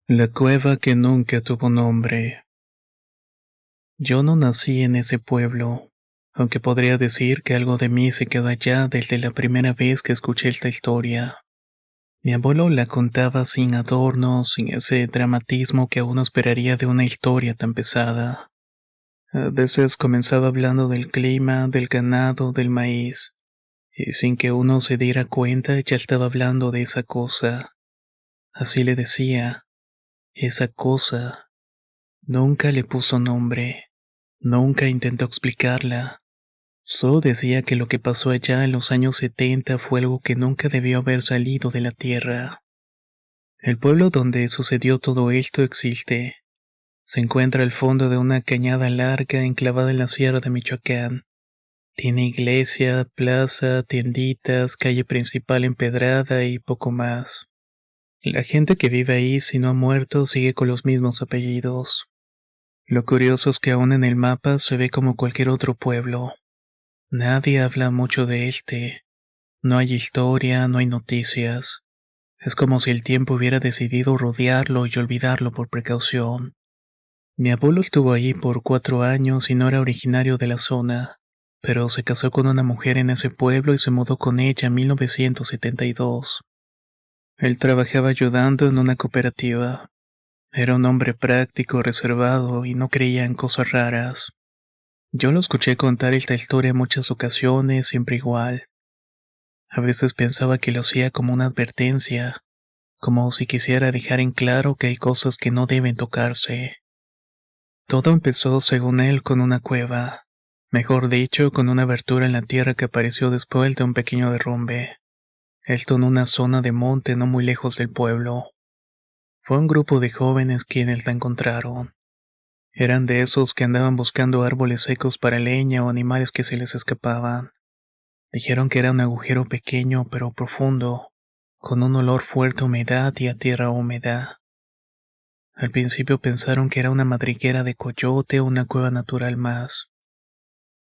La cueva que nunca tuvo nombre. Yo no nací en ese pueblo, aunque podría decir que algo de mí se quedó allá desde la primera vez que escuché esta historia. Mi abuelo la contaba sin adornos, sin ese dramatismo que uno esperaría de una historia tan pesada. A veces comenzaba hablando del clima, del ganado, del maíz, y sin que uno se diera cuenta ya estaba hablando de esa cosa. Así le decía, esa cosa. Nunca le puso nombre. Nunca intentó explicarla. Solo decía que lo que pasó allá en los años 70 fue algo que nunca debió haber salido de la tierra. El pueblo donde sucedió todo esto existe. Se encuentra al fondo de una cañada larga enclavada en la sierra de Michoacán. Tiene iglesia, plaza, tienditas, calle principal empedrada y poco más. La gente que vive ahí, si no ha muerto, sigue con los mismos apellidos. Lo curioso es que aún en el mapa se ve como cualquier otro pueblo. Nadie habla mucho de este. No hay historia, no hay noticias. Es como si el tiempo hubiera decidido rodearlo y olvidarlo por precaución. Mi abuelo estuvo ahí por 4 años y no era originario de la zona, pero se casó con una mujer en ese pueblo y se mudó con ella en 1972. Él trabajaba ayudando en una cooperativa. Era un hombre práctico, reservado y no creía en cosas raras. Yo lo escuché contar esta historia en muchas ocasiones, siempre igual. A veces pensaba que lo hacía como una advertencia, como si quisiera dejar en claro que hay cosas que no deben tocarse. Todo empezó, según él, con una cueva. Mejor dicho, con una abertura en la tierra que apareció después de un pequeño derrumbe. Esto en una zona de monte no muy lejos del pueblo. Fue un grupo de jóvenes quienes la encontraron. Eran de esos que andaban buscando árboles secos para leña o animales que se les escapaban. Dijeron que era un agujero pequeño pero profundo, con un olor fuerte a humedad y a tierra húmeda. Al principio pensaron que era una madriguera de coyote o una cueva natural más.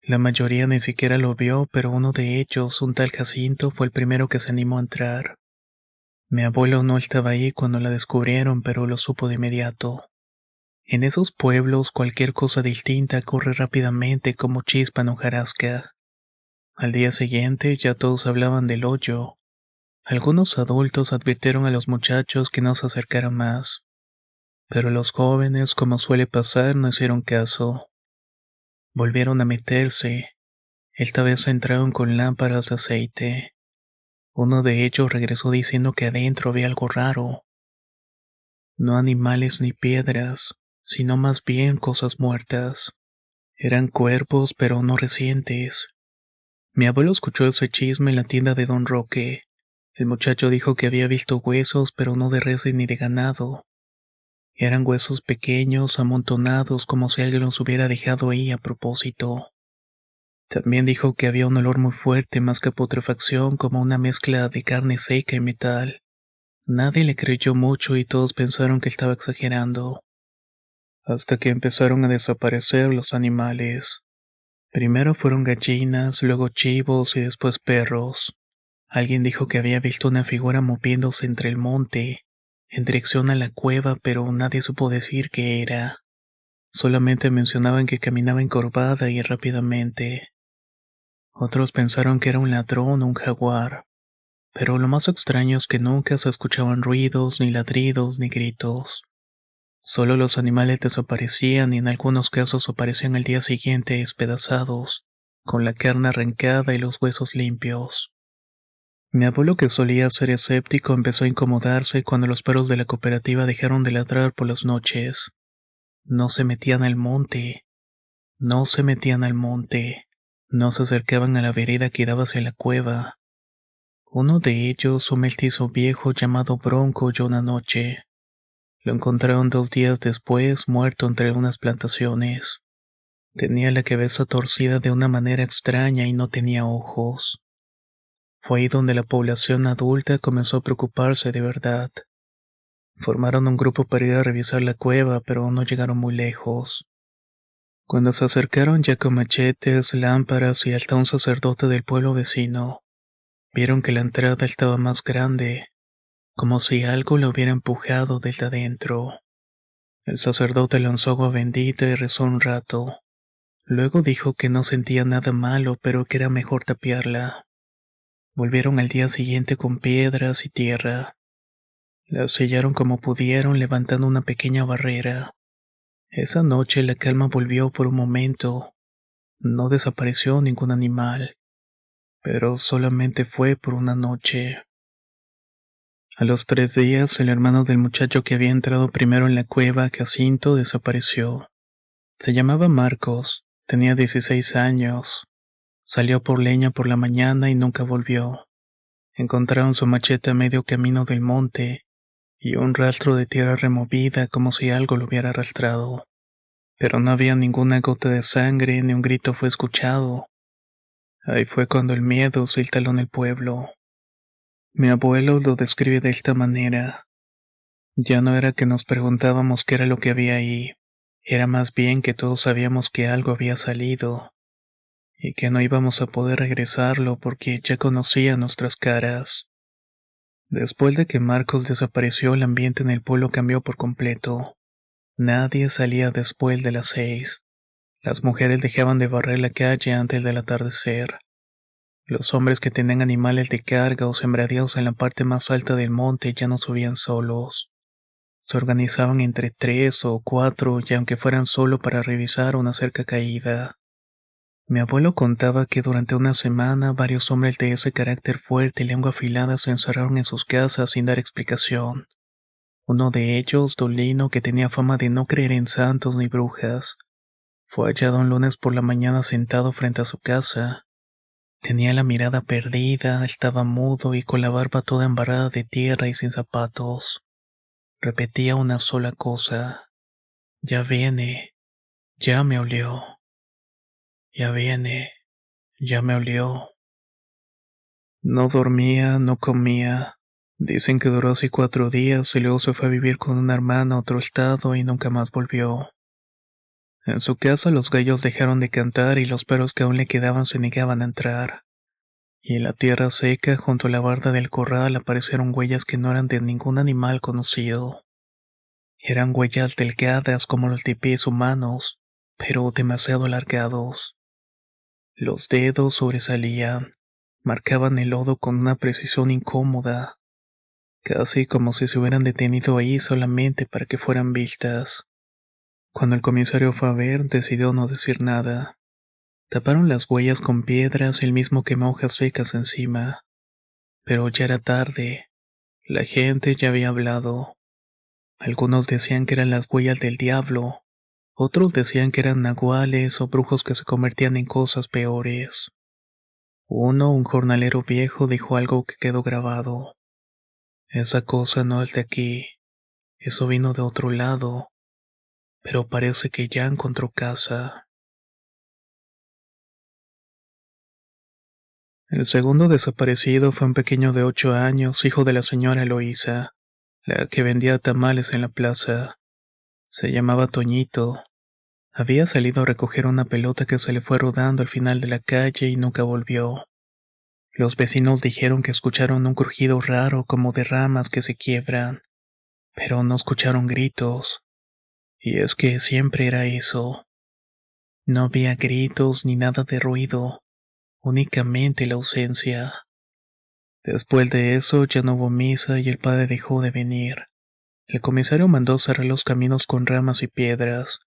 La mayoría ni siquiera lo vio, pero uno de ellos, un tal Jacinto, fue el primero que se animó a entrar. Mi abuelo no estaba ahí cuando la descubrieron, pero lo supo de inmediato. En esos pueblos cualquier cosa distinta corre rápidamente como chispa en hojarasca. Al día siguiente ya todos hablaban del hoyo. Algunos adultos advirtieron a los muchachos que no se acercaran más, pero los jóvenes, como suele pasar, no hicieron caso. Volvieron a meterse. Esta vez entraron con lámparas de aceite. Uno de ellos regresó diciendo que adentro había algo raro. No animales ni piedras, sino más bien cosas muertas. Eran cuerpos, pero no recientes. Mi abuelo escuchó ese chisme en la tienda de Don Roque. El muchacho dijo que había visto huesos, pero no de res ni de ganado. Eran huesos pequeños, amontonados, como si alguien los hubiera dejado ahí a propósito. También dijo que había un olor muy fuerte, más que putrefacción, como una mezcla de carne seca y metal. Nadie le creyó mucho y todos pensaron que estaba exagerando. Hasta que empezaron a desaparecer los animales. Primero fueron gallinas, luego chivos y después perros. Alguien dijo que había visto una figura moviéndose entre el monte, en dirección a la cueva, pero nadie supo decir qué era. Solamente mencionaban que caminaba encorvada y rápidamente. Otros pensaron que era un ladrón o un jaguar, pero lo más extraño es que nunca se escuchaban ruidos, ni ladridos, ni gritos. Solo los animales desaparecían y en algunos casos aparecían al día siguiente despedazados, con la carne arrancada y los huesos limpios. Mi abuelo, que solía ser escéptico, empezó a incomodarse cuando los perros de la cooperativa dejaron de ladrar por las noches. No se metían al monte, no se metían al monte, no se acercaban a la vereda que daba hacia la cueva. Uno de ellos, un mestizo viejo llamado Bronco, huyó una noche. Lo encontraron 2 días después, muerto entre unas plantaciones. Tenía la cabeza torcida de una manera extraña y no tenía ojos. Fue ahí donde la población adulta comenzó a preocuparse de verdad. Formaron un grupo para ir a revisar la cueva, pero no llegaron muy lejos. Cuando se acercaron ya con machetes, lámparas y hasta un sacerdote del pueblo vecino, vieron que la entrada estaba más grande, como si algo lo hubiera empujado desde adentro. El sacerdote lanzó agua bendita y rezó un rato. Luego dijo que no sentía nada malo, pero que era mejor tapiarla. Volvieron al día siguiente con piedras y tierra. La sellaron como pudieron, levantando una pequeña barrera. Esa noche la calma volvió por un momento. No desapareció ningún animal, pero solamente fue por una noche. A los 3 días, el hermano del muchacho que había entrado primero en la cueva, Jacinto, desapareció. Se llamaba Marcos, tenía 16 años. Salió por leña por la mañana y nunca volvió. Encontraron su machete a medio camino del monte y un rastro de tierra removida como si algo lo hubiera arrastrado. Pero no había ninguna gota de sangre ni un grito fue escuchado. Ahí fue cuando el miedo se instaló en el pueblo. Mi abuelo lo describe de esta manera. Ya no era que nos preguntábamos qué era lo que había ahí, era más bien que todos sabíamos que algo había salido, y que no íbamos a poder regresarlo porque ya conocía nuestras caras. Después de que Marcos desapareció, el ambiente en el pueblo cambió por completo. Nadie salía después de las 6. Las mujeres dejaban de barrer la calle antes del atardecer. Los hombres que tenían animales de carga o sembradíos en la parte más alta del monte ya no subían solos. Se organizaban entre 3 o 4 y aunque fueran solo para revisar una cerca caída. Mi abuelo contaba que durante una semana varios hombres de ese carácter fuerte y lengua afilada se encerraron en sus casas sin dar explicación. Uno de ellos, Dolino, que tenía fama de no creer en santos ni brujas, fue hallado un lunes por la mañana sentado frente a su casa. Tenía la mirada perdida, estaba mudo y con la barba toda embarrada de tierra y sin zapatos. Repetía una sola cosa: ya viene, ya me olió, ya viene, ya me olió. No dormía, no comía. Dicen que duró así 4 días y luego se fue a vivir con una hermana a otro estado y nunca más volvió. En su casa los gallos dejaron de cantar y los perros que aún le quedaban se negaban a entrar. Y en la tierra seca junto a la barda del corral aparecieron huellas que no eran de ningún animal conocido. Eran huellas delgadas como los de pies humanos, pero demasiado alargados. Los dedos sobresalían, marcaban el lodo con una precisión incómoda, casi como si se hubieran detenido ahí solamente para que fueran vistas. Cuando el comisario fue a ver, decidió no decir nada. Taparon las huellas con piedras y él mismo quemó hojas secas encima. Pero ya era tarde. La gente ya había hablado. Algunos decían que eran las huellas del diablo. Otros decían que eran nahuales o brujos que se convertían en cosas peores. Uno, un jornalero viejo, dijo algo que quedó grabado. Esa cosa no es de aquí. Eso vino de otro lado. Pero parece que ya encontró casa. El segundo desaparecido fue un pequeño de 8 años, hijo de la señora Eloísa, la que vendía tamales en la plaza. Se llamaba Toñito. Había salido a recoger una pelota que se le fue rodando al final de la calle y nunca volvió. Los vecinos dijeron que escucharon un crujido raro como de ramas que se quiebran, pero no escucharon gritos. Y es que siempre era eso. No había gritos ni nada de ruido, únicamente la ausencia. Después de eso ya no hubo misa y el padre dejó de venir. El comisario mandó cerrar los caminos con ramas y piedras,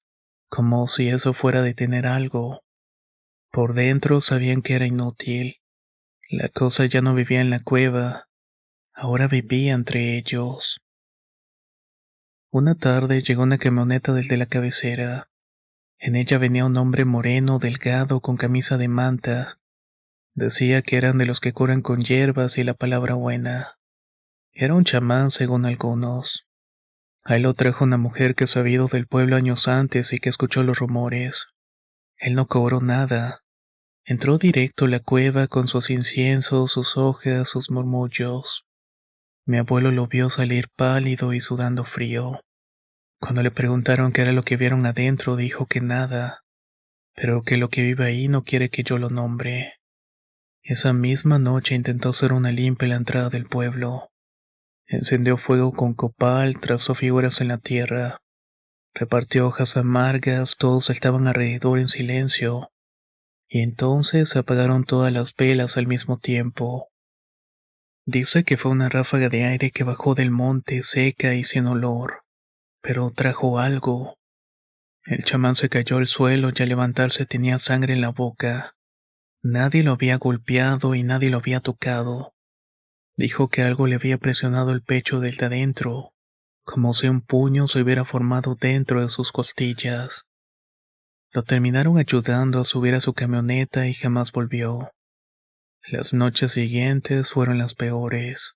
como si eso fuera a detener algo. Por dentro sabían que era inútil. La cosa ya no vivía en la cueva, ahora vivía entre ellos. Una tarde llegó una camioneta del de la cabecera. En ella venía un hombre moreno, delgado, con camisa de manta. Decía que eran de los que curan con hierbas y la palabra buena. Era un chamán según algunos. A él lo trajo una mujer que se había ido del pueblo años antes y que escuchó los rumores. Él no cobró nada. Entró directo a la cueva con sus inciensos, sus hojas, sus murmullos. Mi abuelo lo vio salir pálido y sudando frío. Cuando le preguntaron qué era lo que vieron adentro, dijo que nada, pero que lo que vive ahí no quiere que yo lo nombre. Esa misma noche intentó hacer una limpia en la entrada del pueblo. Encendió fuego con copal, trazó figuras en la tierra, repartió hojas amargas, todos estaban alrededor en silencio, y entonces se apagaron todas las velas al mismo tiempo. Dice que fue una ráfaga de aire que bajó del monte seca y sin olor, pero trajo algo. El chamán se cayó al suelo y al levantarse tenía sangre en la boca. Nadie lo había golpeado y nadie lo había tocado. Dijo que algo le había presionado el pecho desde adentro, como si un puño se hubiera formado dentro de sus costillas. Lo terminaron ayudando a subir a su camioneta y jamás volvió. Las noches siguientes fueron las peores.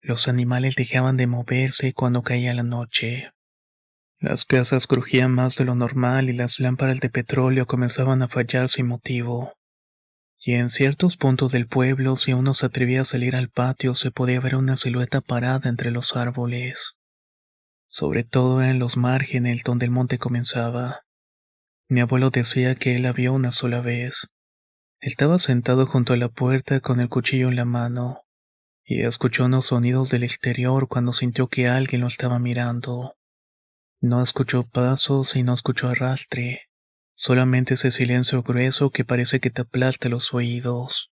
Los animales dejaban de moverse cuando caía la noche. Las casas crujían más de lo normal y las lámparas de petróleo comenzaban a fallar sin motivo. Y en ciertos puntos del pueblo, si uno se atrevía a salir al patio, se podía ver una silueta parada entre los árboles. Sobre todo en los márgenes donde el monte comenzaba. Mi abuelo decía que él la vio una sola vez. Estaba sentado junto a la puerta con el cuchillo en la mano, y escuchó unos sonidos del exterior cuando sintió que alguien lo estaba mirando. No escuchó pasos y no escuchó arrastre, solamente ese silencio grueso que parece que te aplasta los oídos.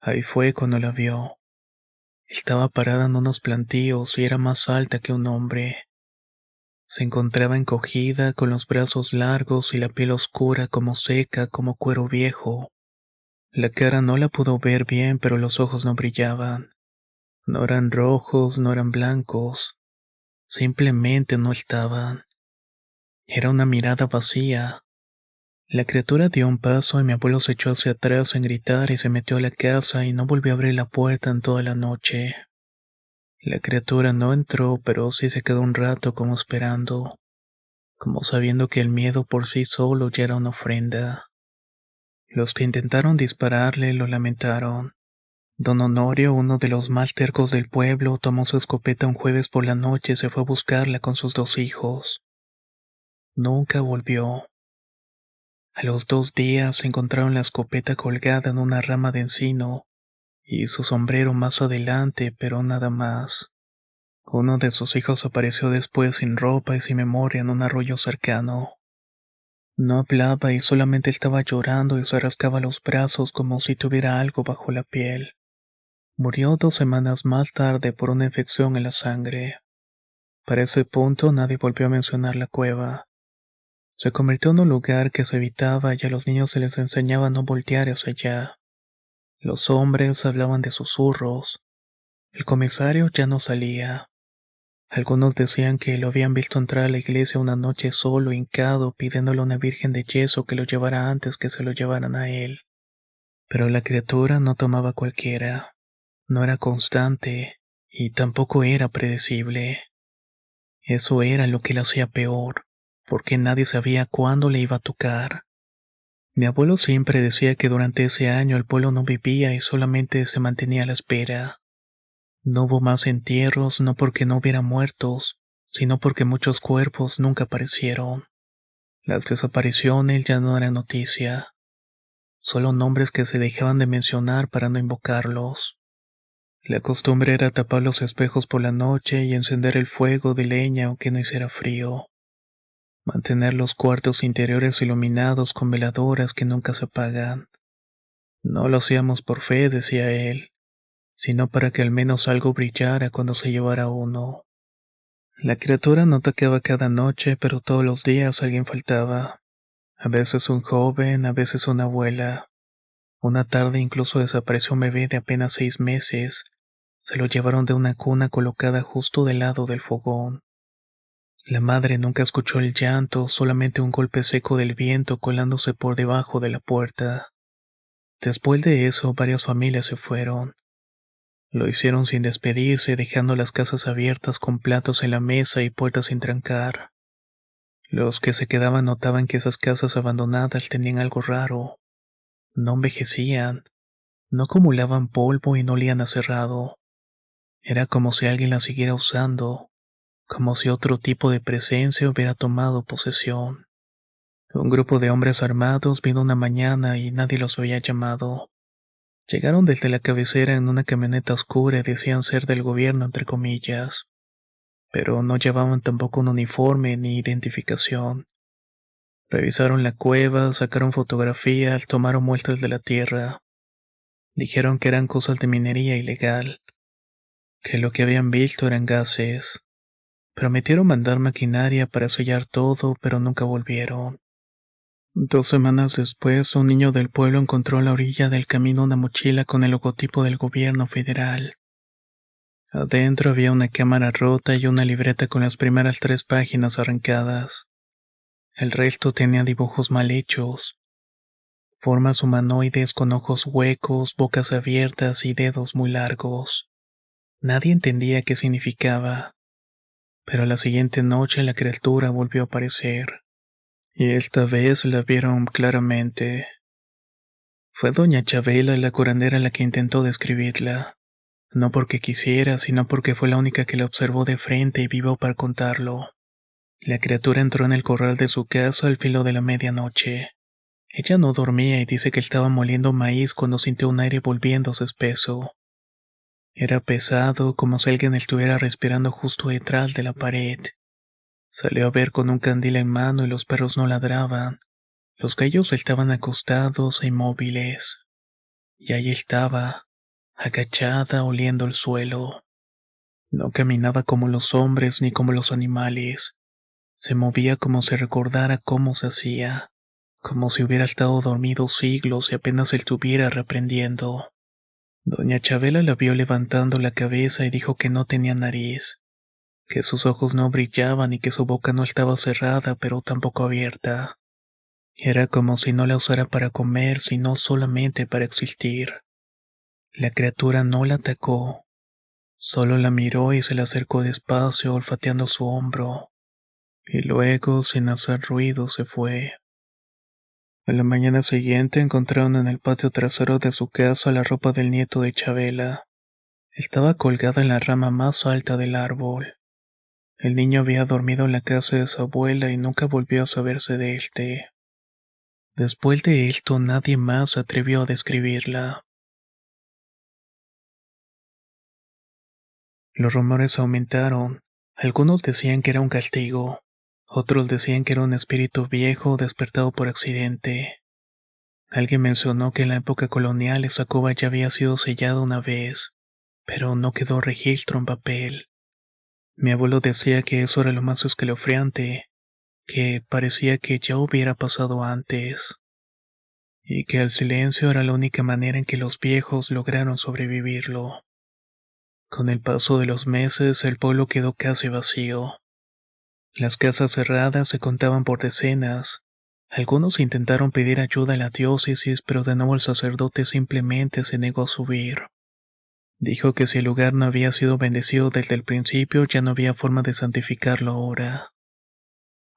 Ahí fue cuando la vio. Estaba parada en unos plantíos y era más alta que un hombre. Se encontraba encogida, con los brazos largos y la piel oscura como seca, como cuero viejo. La cara no la pudo ver bien, pero los ojos no brillaban. No eran rojos, no eran blancos. Simplemente no estaban. Era una mirada vacía. La criatura dio un paso y mi abuelo se echó hacia atrás sin gritar y se metió a la casa y no volvió a abrir la puerta en toda la noche. La criatura no entró, pero sí se quedó un rato como esperando, como sabiendo que el miedo por sí solo ya era una ofrenda. Los que intentaron dispararle lo lamentaron. Don Honorio, uno de los más tercos del pueblo, tomó su escopeta un jueves por la noche y se fue a buscarla con sus 2 hijos. Nunca volvió. A los 2 días encontraron la escopeta colgada en una rama de encino y su sombrero más adelante, pero nada más. Uno de sus hijos apareció después sin ropa y sin memoria en un arroyo cercano. No hablaba y solamente estaba llorando y se rascaba los brazos como si tuviera algo bajo la piel. Murió 2 semanas más tarde por una infección en la sangre. Para ese punto nadie volvió a mencionar la cueva. Se convirtió en un lugar que se evitaba y a los niños se les enseñaba a no voltear hacia allá. Los hombres hablaban de susurros. El comisario ya no salía. Algunos decían que lo habían visto entrar a la iglesia una noche solo, hincado, pidiéndole a una virgen de yeso que lo llevara antes que se lo llevaran a él. Pero la criatura no tomaba cualquiera. No era constante y tampoco era predecible. Eso era lo que le hacía peor, porque nadie sabía cuándo le iba a tocar. Mi abuelo siempre decía que durante ese año el pueblo no vivía y solamente se mantenía a la espera. No hubo más entierros, no porque no hubiera muertos, sino porque muchos cuerpos nunca aparecieron. Las desapariciones ya no eran noticia, solo nombres que se dejaban de mencionar para no invocarlos. La costumbre era tapar los espejos por la noche y encender el fuego de leña aunque no hiciera frío. Mantener los cuartos interiores iluminados con veladoras que nunca se apagan. No lo hacíamos por fe, decía él, sino para que al menos algo brillara cuando se llevara uno. La criatura no atacaba cada noche, pero todos los días alguien faltaba. A veces un joven, a veces una abuela. Una tarde incluso desapareció un bebé de apenas 6 meses. Se lo llevaron de una cuna colocada justo del lado del fogón. La madre nunca escuchó el llanto, solamente un golpe seco del viento colándose por debajo de la puerta. Después de eso, varias familias se fueron. Lo hicieron sin despedirse, dejando las casas abiertas con platos en la mesa y puertas sin trancar. Los que se quedaban notaban que esas casas abandonadas tenían algo raro. No envejecían, no acumulaban polvo y no olían a cerrado. Era como si alguien las siguiera usando, como si otro tipo de presencia hubiera tomado posesión. Un grupo de hombres armados vino una mañana y nadie los había llamado. Llegaron desde la cabecera en una camioneta oscura y decían ser del gobierno, entre comillas, pero no llevaban tampoco un uniforme ni identificación. Revisaron la cueva, sacaron fotografías, tomaron muestras de la tierra. Dijeron que eran cosas de minería ilegal, que lo que habían visto eran gases. Prometieron mandar maquinaria para sellar todo, pero nunca volvieron. 2 semanas después, un niño del pueblo encontró a la orilla del camino una mochila con el logotipo del gobierno federal. Adentro había una cámara rota y una libreta con las primeras 3 páginas arrancadas. El resto tenía dibujos mal hechos, formas humanoides con ojos huecos, bocas abiertas y dedos muy largos. Nadie entendía qué significaba, pero la siguiente noche la criatura volvió a aparecer, y esta vez la vieron claramente. Fue doña Chabela la curandera la que intentó describirla, no porque quisiera, sino porque fue la única que la observó de frente y vivo para contarlo. La criatura entró en el corral de su casa al filo de la medianoche. Ella no dormía y dice que estaba moliendo maíz cuando sintió un aire volviéndose espeso. Era pesado, como si alguien estuviera respirando justo detrás de la pared. Salió a ver con un candil en mano y los perros no ladraban. Los gallos estaban acostados e inmóviles. Y ahí estaba, agachada, oliendo el suelo. No caminaba como los hombres ni como los animales. Se movía como si recordara cómo se hacía, como si hubiera estado dormido siglos y apenas se estuviera reprendiendo. Doña Chabela la vio levantando la cabeza y dijo que no tenía nariz, que sus ojos no brillaban y que su boca no estaba cerrada pero tampoco abierta. Era como si no la usara para comer, sino solamente para existir. La criatura no la atacó, solo la miró y se le acercó despacio, olfateando su hombro, y luego, sin hacer ruido, se fue. A la mañana siguiente encontraron en el patio trasero de su casa la ropa del nieto de Chabela. Estaba colgada en la rama más alta del árbol. El niño había dormido en la casa de su abuela y nunca volvió a saberse de éste. Después de esto nadie más se atrevió a describirla. Los rumores aumentaron. Algunos decían que era un castigo. Otros decían que era un espíritu viejo despertado por accidente. Alguien mencionó que en la época colonial esa cueva ya había sido sellada una vez, pero no quedó registro en papel. Mi abuelo decía que eso era lo más escalofriante, que parecía que ya hubiera pasado antes, y que el silencio era la única manera en que los viejos lograron sobrevivirlo. Con el paso de los meses, el pueblo quedó casi vacío. Las casas cerradas se contaban por decenas. Algunos intentaron pedir ayuda a la diócesis, pero de nuevo el sacerdote simplemente se negó a subir. Dijo que si el lugar no había sido bendecido desde el principio, ya no había forma de santificarlo ahora.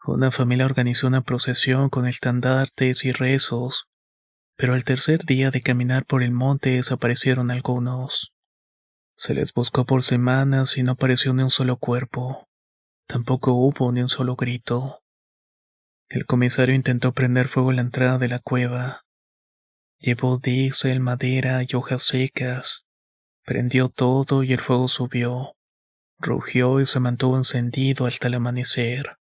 Una familia organizó una procesión con estandartes y rezos, pero al tercer día de caminar por el monte desaparecieron algunos. Se les buscó por semanas y no apareció ni un solo cuerpo. Tampoco hubo ni un solo grito. El comisario intentó prender fuego en la entrada de la cueva. Llevó diésel, madera y hojas secas. Prendió todo y el fuego subió. Rugió y se mantuvo encendido hasta el amanecer.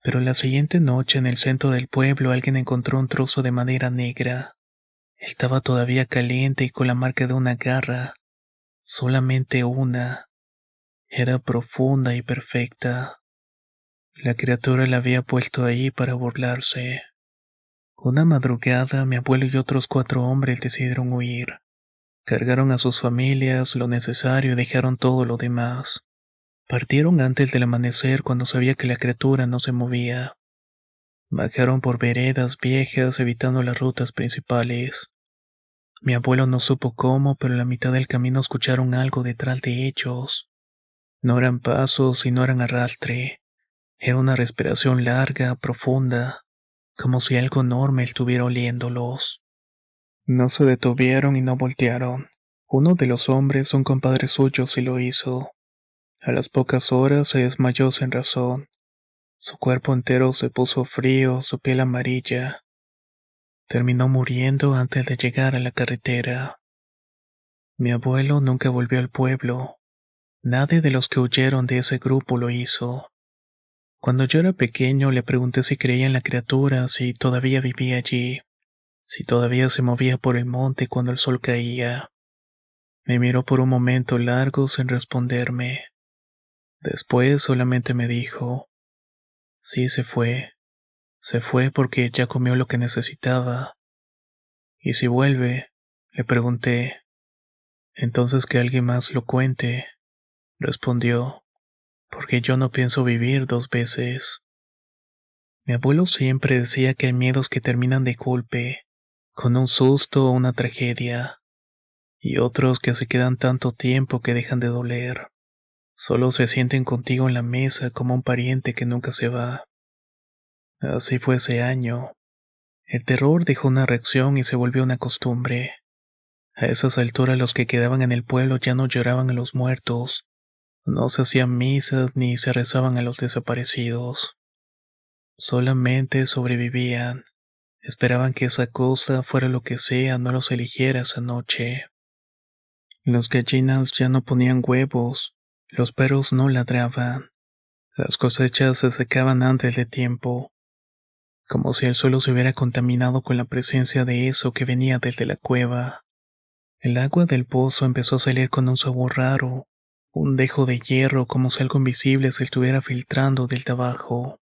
Pero la siguiente noche en el centro del pueblo alguien encontró un trozo de madera negra. Estaba todavía caliente y con la marca de una garra. Solamente una. Era profunda y perfecta. La criatura la había puesto ahí para burlarse. Una madrugada, mi abuelo y otros 4 hombres decidieron huir. Cargaron a sus familias lo necesario y dejaron todo lo demás. Partieron antes del amanecer cuando sabía que la criatura no se movía. Bajaron por veredas viejas evitando las rutas principales. Mi abuelo no supo cómo, pero en la mitad del camino escucharon algo detrás de ellos. No eran pasos y no eran arrastre. Era una respiración larga, profunda, como si algo enorme estuviera oliéndolos. No se detuvieron y no voltearon. Uno de los hombres, un compadre suyo, sí lo hizo. A las pocas horas se desmayó sin razón. Su cuerpo entero se puso frío, su piel amarilla. Terminó muriendo antes de llegar a la carretera. Mi abuelo nunca volvió al pueblo. Nadie de los que huyeron de ese grupo lo hizo. Cuando yo era pequeño le pregunté si creía en la criatura, si todavía vivía allí, si todavía se movía por el monte cuando el sol caía. Me miró por un momento largo sin responderme. Después solamente me dijo, sí se fue. Se fue porque ya comió lo que necesitaba. ¿Y si vuelve? Le pregunté. Entonces que alguien más lo cuente. Respondió, porque yo no pienso vivir dos veces. Mi abuelo siempre decía que hay miedos que terminan de golpe, con un susto o una tragedia, y otros que se quedan tanto tiempo que dejan de doler. Solo se sienten contigo en la mesa como un pariente que nunca se va. Así fue ese año. El terror dejó una reacción y se volvió una costumbre. A esas alturas los que quedaban en el pueblo ya no lloraban a los muertos, no se hacían misas ni se rezaban a los desaparecidos. Solamente sobrevivían. Esperaban que esa cosa, fuera lo que sea, no los eligiera esa noche. Las gallinas ya no ponían huevos, los perros no ladraban, las cosechas se secaban antes de tiempo, como si el suelo se hubiera contaminado con la presencia de eso que venía desde la cueva. El agua del pozo empezó a salir con un sabor raro, un dejo de hierro como si algo invisible se estuviera filtrando del abajo.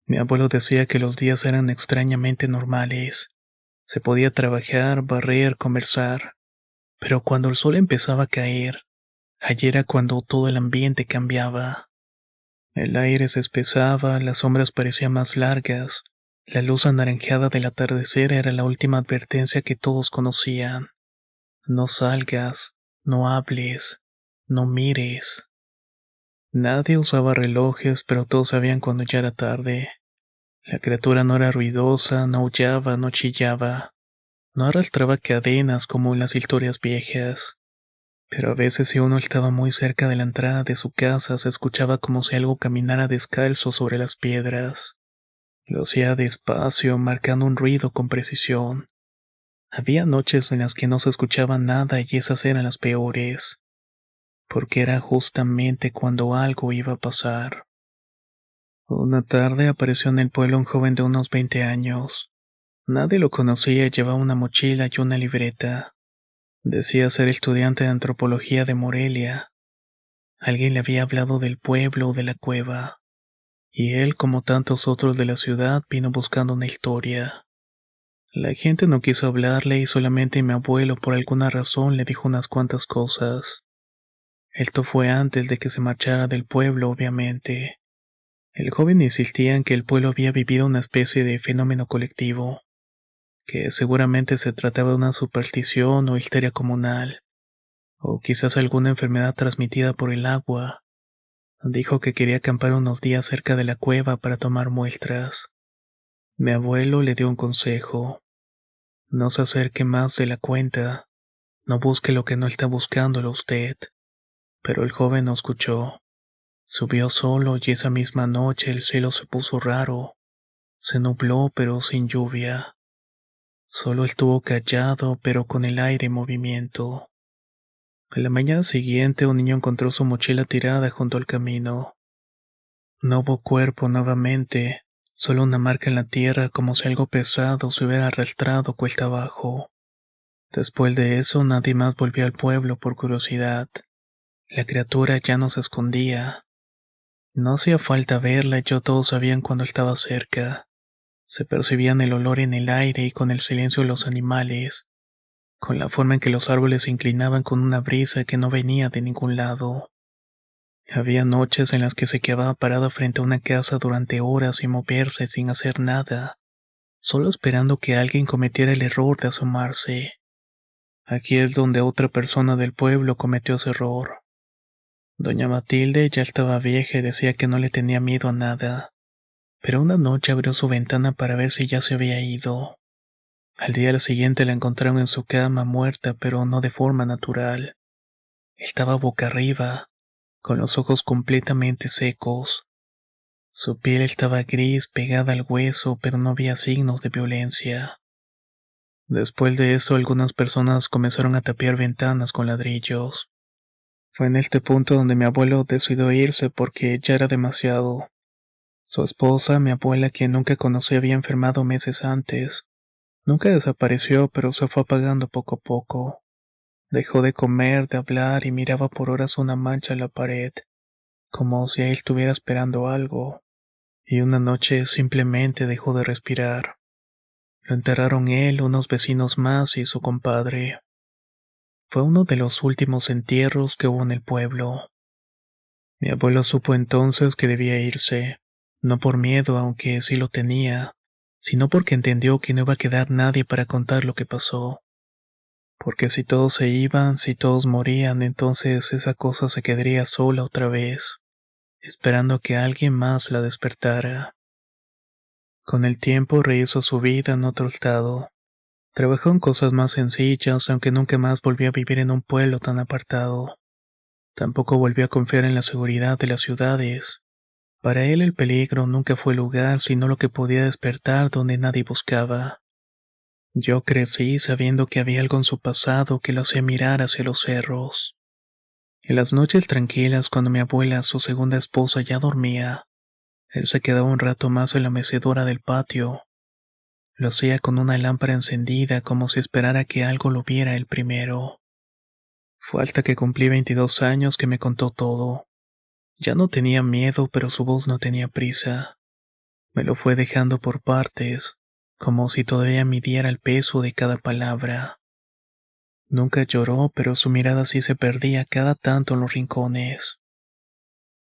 Mi abuelo decía que los días eran extrañamente normales. Se podía trabajar, barrer, conversar. Pero cuando el sol empezaba a caer, allí era cuando todo el ambiente cambiaba. El aire se espesaba, las sombras parecían más largas. La luz anaranjada del atardecer era la última advertencia que todos conocían. No salgas, no hables, no mires. Nadie usaba relojes, pero todos sabían cuando ya era tarde. La criatura no era ruidosa, no aullaba, no chillaba, no arrastraba cadenas como en las historias viejas. Pero a veces si uno estaba muy cerca de la entrada de su casa se escuchaba como si algo caminara descalzo sobre las piedras. Lo hacía despacio, marcando un ruido con precisión. Había noches en las que no se escuchaba nada y esas eran las peores, porque era justamente cuando algo iba a pasar. Una tarde apareció en el pueblo un joven de unos 20 años. Nadie lo conocía y llevaba una mochila y una libreta. Decía ser estudiante de antropología de Morelia. Alguien le había hablado del pueblo o de la cueva, y él, como tantos otros de la ciudad, vino buscando una historia. La gente no quiso hablarle y solamente mi abuelo por alguna razón le dijo unas cuantas cosas. Esto fue antes de que se marchara del pueblo, obviamente. El joven insistía en que el pueblo había vivido una especie de fenómeno colectivo, que seguramente se trataba de una superstición o histeria comunal, o quizás alguna enfermedad transmitida por el agua. Dijo que quería acampar unos días cerca de la cueva para tomar muestras. Mi abuelo le dio un consejo. No se acerque más de la cuenta, no busque lo que no está buscándolo usted. Pero el joven no escuchó. Subió solo y esa misma noche el cielo se puso raro. Se nubló pero sin lluvia. Solo estuvo callado pero con el aire en movimiento. A la mañana siguiente un niño encontró su mochila tirada junto al camino. No hubo cuerpo nuevamente, solo una marca en la tierra como si algo pesado se hubiera arrastrado cuesta abajo. Después de eso nadie más volvió al pueblo por curiosidad. La criatura ya no se escondía. No hacía falta verla, ya todos sabían cuando estaba cerca. Se percibían el olor en el aire y con el silencio de los animales, con la forma en que los árboles se inclinaban con una brisa que no venía de ningún lado. Había noches en las que se quedaba parada frente a una casa durante horas sin moverse, sin hacer nada, solo esperando que alguien cometiera el error de asomarse. Aquí es donde otra persona del pueblo cometió ese error. Doña Matilde ya estaba vieja y decía que no le tenía miedo a nada, pero una noche abrió su ventana para ver si ya se había ido. Al día siguiente la encontraron en su cama muerta, pero no de forma natural. Estaba boca arriba, con los ojos completamente secos. Su piel estaba gris pegada al hueso, pero no había signos de violencia. Después de eso, algunas personas comenzaron a tapiar ventanas con ladrillos. Fue en este punto donde mi abuelo decidió irse porque ya era demasiado. Su esposa, mi abuela, quien nunca conocí, había enfermado meses antes. Nunca desapareció, pero se fue apagando poco a poco. Dejó de comer, de hablar y miraba por horas una mancha en la pared, como si él estuviera esperando algo. Y una noche simplemente dejó de respirar. Lo enterraron él, unos vecinos más y su compadre. Fue uno de los últimos entierros que hubo en el pueblo. Mi abuelo supo entonces que debía irse, no por miedo, aunque sí lo tenía, sino porque entendió que no iba a quedar nadie para contar lo que pasó. Porque si todos se iban, si todos morían, entonces esa cosa se quedaría sola otra vez, esperando que alguien más la despertara. Con el tiempo rehizo su vida en otro estado. Trabajó en cosas más sencillas, aunque nunca más volvió a vivir en un pueblo tan apartado. Tampoco volvió a confiar en la seguridad de las ciudades. Para él el peligro nunca fue el lugar, sino lo que podía despertar donde nadie buscaba. Yo crecí sabiendo que había algo en su pasado que lo hacía mirar hacia los cerros. En las noches tranquilas, cuando mi abuela, su segunda esposa, ya dormía, él se quedaba un rato más en la mecedora del patio. Lo hacía con una lámpara encendida como si esperara que algo lo viera el primero. Fue hasta que cumplí 22 años que me contó todo. Ya no tenía miedo, pero su voz no tenía prisa. Me lo fue dejando por partes, como si todavía midiera el peso de cada palabra. Nunca lloró, pero su mirada sí se perdía cada tanto en los rincones.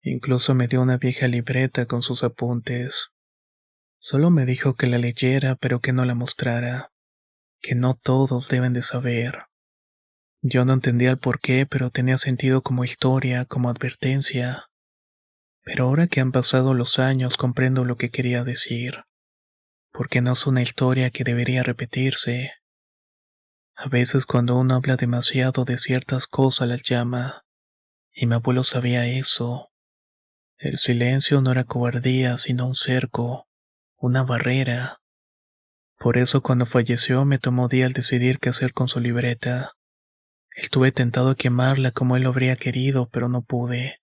Incluso me dio una vieja libreta con sus apuntes. Solo me dijo que la leyera, pero que no la mostrara, que no todos deben de saber. Yo no entendía el porqué, pero tenía sentido como historia, como advertencia. Pero ahora que han pasado los años comprendo lo que quería decir, porque no es una historia que debería repetirse. A veces cuando uno habla demasiado de ciertas cosas las llama, y mi abuelo sabía eso. El silencio no era cobardía, sino un cerco, una barrera. Por eso cuando falleció me tomó día al decidir qué hacer con su libreta. Estuve tentado a quemarla como él lo habría querido, pero no pude.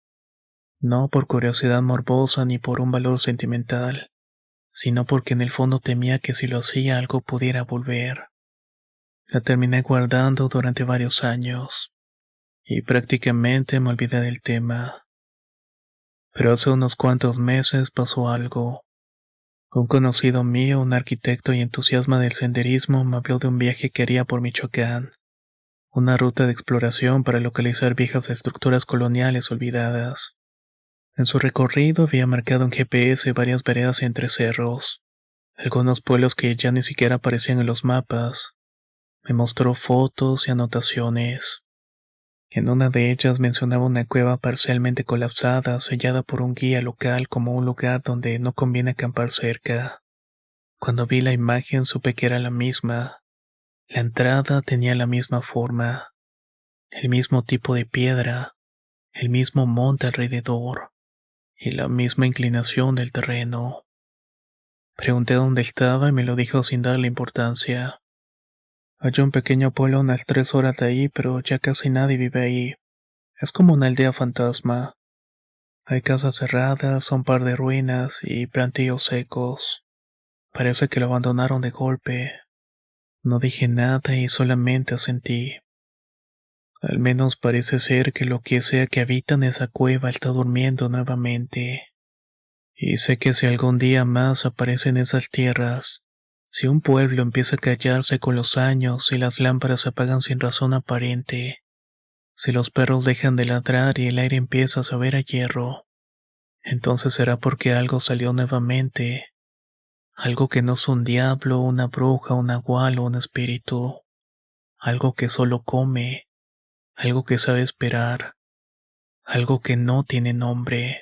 No por curiosidad morbosa ni por un valor sentimental, sino porque en el fondo temía que si lo hacía algo pudiera volver. La terminé guardando durante varios años, y prácticamente me olvidé del tema. Pero hace unos cuantos meses pasó algo. Un conocido mío, un arquitecto y entusiasta del senderismo, me habló de un viaje que haría por Michoacán, una ruta de exploración para localizar viejas estructuras coloniales olvidadas. En su recorrido había marcado en GPS varias veredas entre cerros, algunos pueblos que ya ni siquiera aparecían en los mapas. Me mostró fotos y anotaciones. En una de ellas mencionaba una cueva parcialmente colapsada, sellada por un guía local como un lugar donde no conviene acampar cerca. Cuando vi la imagen supe que era la misma. La entrada tenía la misma forma, el mismo tipo de piedra, el mismo monte alrededor y la misma inclinación del terreno. Pregunté dónde estaba y me lo dijo sin darle importancia. Hay un pequeño pueblo a unas 3 horas de ahí, pero ya casi nadie vive ahí. Es como una aldea fantasma. Hay casas cerradas, un par de ruinas y plantíos secos. Parece que lo abandonaron de golpe. No dije nada y solamente asentí. Al menos parece ser que lo que sea que habita en esa cueva está durmiendo nuevamente. Y sé que si algún día más aparece en esas tierras, si un pueblo empieza a callarse con los años y las lámparas se apagan sin razón aparente, si los perros dejan de ladrar y el aire empieza a saber a hierro, entonces será porque algo salió nuevamente, algo que no es un diablo, una bruja, un nahual o un espíritu, algo que solo come, algo que sabe esperar, algo que no tiene nombre.